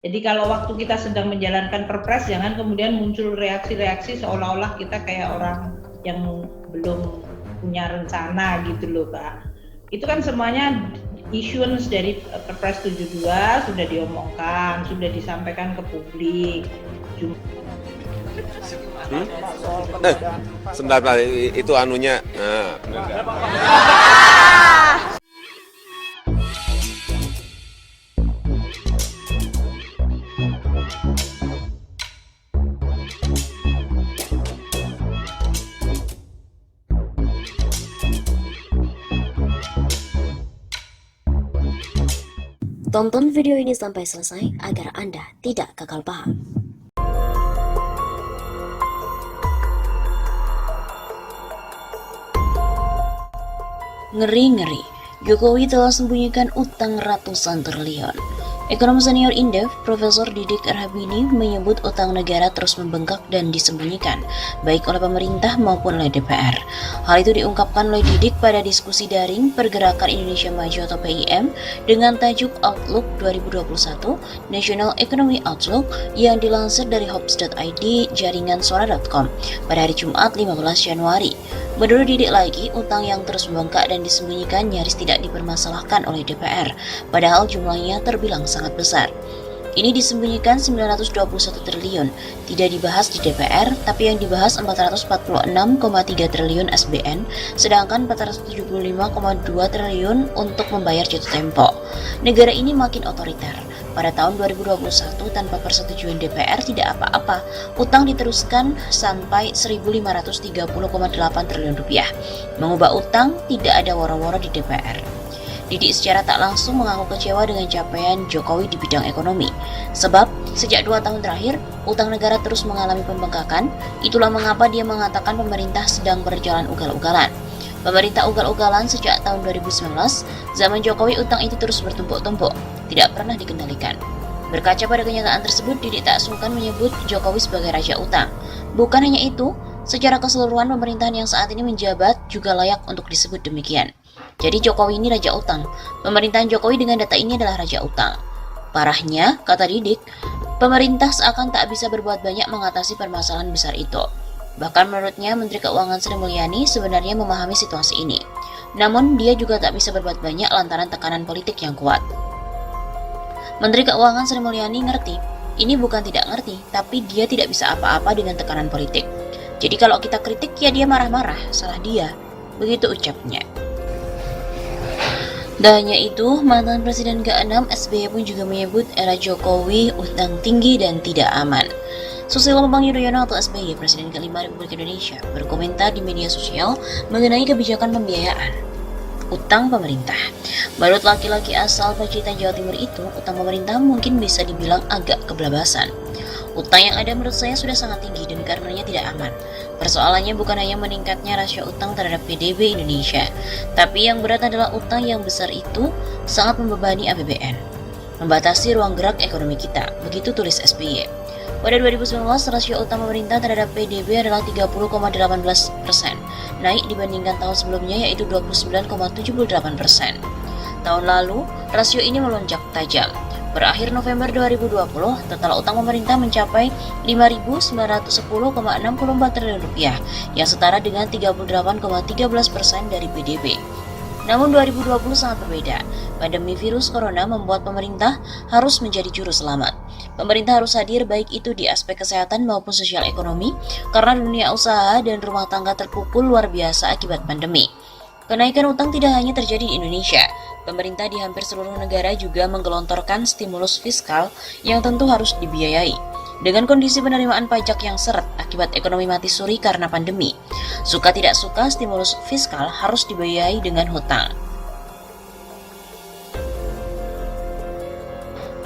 Jadi kalau waktu kita sedang menjalankan perpres, jangan kemudian muncul reaksi-reaksi seolah-olah kita kayak orang yang belum punya rencana gitu loh, Pak. Itu kan semuanya issuance dari Perpres 72 sudah diomongkan, sudah disampaikan ke publik. Sebentar, itu anunya. Tonton video ini sampai selesai agar Anda tidak gagal paham. Ngeri-ngeri, Jokowi telah sembunyikan utang ratusan triliun. Ekonom senior Indef, Profesor Didik Rahbini menyebut utang negara terus membengkak dan disembunyikan, baik oleh pemerintah maupun oleh DPR. Hal itu diungkapkan oleh Didik pada diskusi daring Pergerakan Indonesia Maju atau PIM dengan tajuk Outlook 2021, National Economy Outlook, yang dilansir dari Hops.id jaringan suara.com pada hari Jumat 15 Januari. Menurut Didik lagi, utang yang terus membengkak dan disembunyikan nyaris tidak dipermasalahkan oleh DPR, padahal jumlahnya terbilang sangat besar. Ini disembunyikan 921 triliun, tidak dibahas di DPR, tapi yang dibahas 446,3 triliun SBN, sedangkan 475,2 triliun untuk membayar jatuh tempo. Negara ini makin otoriter. Pada tahun 2021, tanpa persetujuan DPR tidak apa-apa, utang diteruskan sampai 1.530,8 triliun rupiah. Mengubah utang tidak ada woro-woro di DPR. Didik secara tak langsung mengaku kecewa dengan capaian Jokowi di bidang ekonomi. Sebab, sejak 2 tahun terakhir, utang negara terus mengalami pembengkakan. Itulah mengapa dia mengatakan pemerintah sedang berjalan ugal-ugalan. Pemerintah ugal-ugalan sejak tahun 2019, zaman Jokowi utang itu terus bertumpuk-tumpuk, tidak pernah dikendalikan. Berkaca pada kenyataan tersebut, Didik tak sungkan menyebut Jokowi sebagai raja utang. Bukan hanya itu, secara keseluruhan pemerintahan yang saat ini menjabat juga layak untuk disebut demikian. Jadi Jokowi ini raja utang. Pemerintahan Jokowi dengan data ini adalah raja utang. Parahnya, kata Didik, pemerintah seakan tak bisa berbuat banyak mengatasi permasalahan besar itu. Bahkan menurutnya Menteri Keuangan Sri Mulyani sebenarnya memahami situasi ini. Namun dia juga tak bisa berbuat banyak lantaran tekanan politik yang kuat. Menteri Keuangan Sri Mulyani ngerti, ini bukan tidak ngerti, tapi dia tidak bisa apa-apa dengan tekanan politik. Jadi kalau kita kritik ya dia marah-marah, salah dia. Begitu ucapnya. Tak hanya itu, mantan Presiden ke-6 SBY pun juga menyebut era Jokowi utang tinggi dan tidak aman. Susilo Bambang Yudhoyono atau SBY, Presiden ke-5 Republik Indonesia, berkomentar di media sosial mengenai kebijakan pembiayaan utang pemerintah. Menurut laki-laki asal Pacitan, Jawa Timur itu, utang pemerintah mungkin bisa dibilang agak kebelabasan. Utang yang ada menurut saya sudah sangat tinggi dan karenanya tidak aman. Persoalannya bukan hanya meningkatnya rasio utang terhadap PDB Indonesia, tapi yang berat adalah utang yang besar itu sangat membebani APBN, membatasi ruang gerak ekonomi kita, begitu tulis SBY. Pada 2019, rasio utang pemerintah terhadap PDB adalah 30,18%, naik dibandingkan tahun sebelumnya yaitu 29,78%. Tahun lalu, rasio ini melonjak tajam. Berakhir November 2020, total utang pemerintah mencapai 5.910,64 triliun rupiah, yang setara dengan 38,13% dari PDB. Namun 2020 sangat berbeda. Pandemi virus corona membuat pemerintah harus menjadi juru selamat. Pemerintah harus hadir baik itu di aspek kesehatan maupun sosial ekonomi, karena dunia usaha dan rumah tangga terpukul luar biasa akibat pandemi. Kenaikan utang tidak hanya terjadi di Indonesia. Pemerintah di hampir seluruh negara juga menggelontorkan stimulus fiskal yang tentu harus dibiayai. Dengan kondisi penerimaan pajak yang seret akibat ekonomi mati suri karena pandemi, suka tidak suka stimulus fiskal harus dibiayai dengan hutang.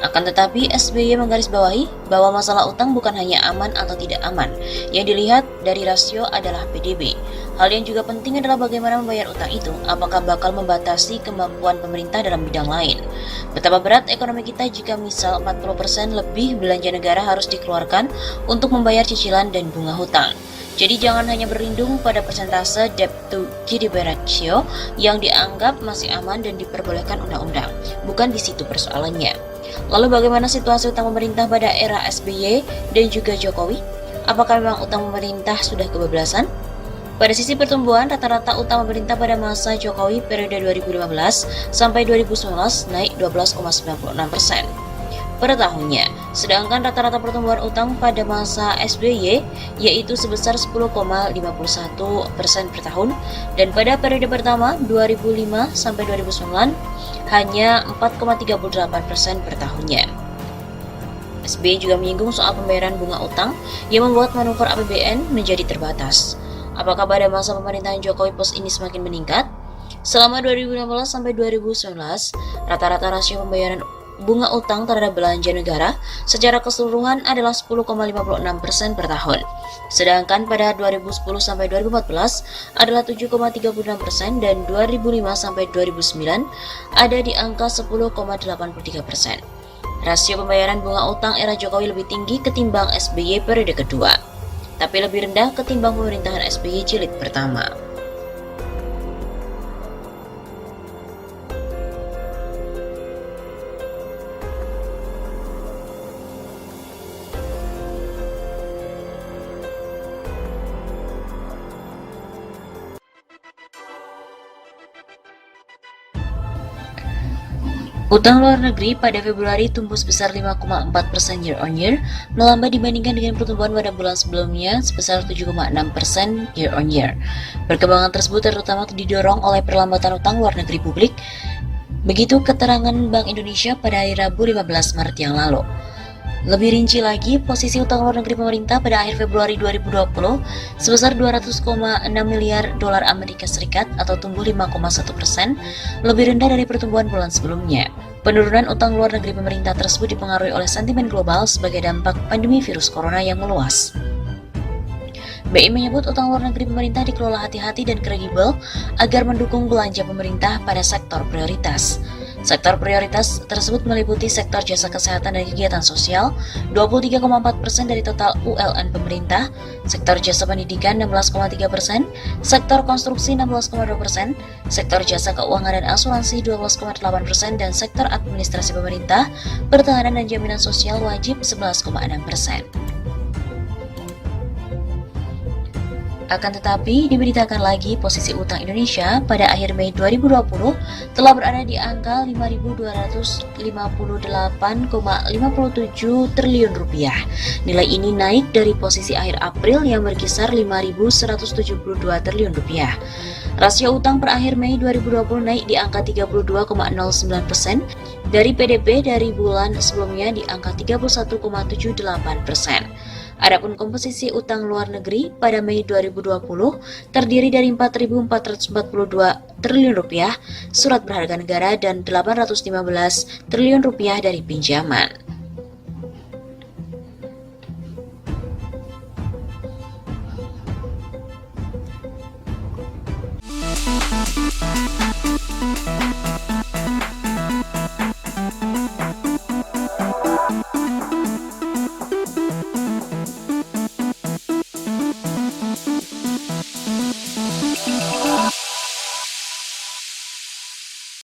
Akan tetapi, SBY menggarisbawahi bahwa masalah utang bukan hanya aman atau tidak aman. Yang dilihat dari rasio adalah PDB. Hal yang juga penting adalah bagaimana membayar utang itu, apakah bakal membatasi kemampuan pemerintah dalam bidang lain. Betapa berat ekonomi kita jika misal 40% lebih belanja negara harus dikeluarkan untuk membayar cicilan dan bunga hutang. Jadi jangan hanya berlindung pada persentase debt to GDP ratio yang dianggap masih aman dan diperbolehkan undang-undang. Bukan di situ persoalannya. Lalu bagaimana situasi utang pemerintah pada era SBY dan juga Jokowi? Apakah memang utang pemerintah sudah kebablasan? Pada sisi pertumbuhan, rata-rata utang pemerintah pada masa Jokowi periode 2015 sampai 2019 naik 12,96% per tahunnya. Sedangkan rata-rata pertumbuhan utang pada masa SBY yaitu sebesar 10,51% per tahun, dan pada periode pertama 2005 sampai 2009 hanya 4,38% per tahunnya. SBY juga menyinggung soal pembayaran bunga utang yang membuat manuver APBN menjadi terbatas. Apakah pada masa pemerintahan Jokowi pos ini semakin meningkat? Selama 2016 sampai 2019, rata-rata rasio pembayaran bunga utang terhadap belanja negara secara keseluruhan adalah 10,56% per tahun. Sedangkan pada 2010 sampai 2014 adalah 7,36% dan 2005 sampai 2009 ada di angka 10,83%. Rasio pembayaran bunga utang era Jokowi lebih tinggi ketimbang SBY periode kedua, tapi lebih rendah ketimbang pemerintahan SBY jilid pertama. Utang luar negeri pada Februari tumbuh sebesar 5,4% year on year, melambat dibandingkan dengan pertumbuhan pada bulan sebelumnya sebesar 7,6% year on year. Perkembangan tersebut terutama didorong oleh perlambatan utang luar negeri publik. Begitu keterangan Bank Indonesia pada hari Rabu 15 Maret yang lalu. Lebih rinci lagi, posisi utang luar negeri pemerintah pada akhir Februari 2020 sebesar 200,6 miliar dolar Amerika Serikat atau tumbuh 5,1%, lebih rendah dari pertumbuhan bulan sebelumnya. Penurunan utang luar negeri pemerintah tersebut dipengaruhi oleh sentimen global sebagai dampak pandemi virus corona yang meluas. BI menyebut utang luar negeri pemerintah dikelola hati-hati dan kredibel agar mendukung belanja pemerintah pada sektor prioritas. Sektor prioritas tersebut meliputi sektor jasa kesehatan dan kegiatan sosial, 23,4% dari total ULN pemerintah, sektor jasa pendidikan 16,3%, sektor konstruksi 16,2%, sektor jasa keuangan dan asuransi 12,8%, dan sektor administrasi pemerintah, pertahanan dan jaminan sosial wajib 11,6%. Akan tetapi, diberitakan lagi posisi utang Indonesia pada akhir Mei 2020 telah berada di angka 5.258,57 triliun rupiah. Nilai ini naik dari posisi akhir April yang berkisar 5.172 triliun rupiah. Rasio utang per akhir Mei 2020 naik di angka 32,09% dari PDB dari bulan sebelumnya di angka 31,78%. Adapun komposisi utang luar negeri pada Mei 2020 terdiri dari 4.442 triliun rupiah surat berharga negara dan 815 triliun rupiah dari pinjaman.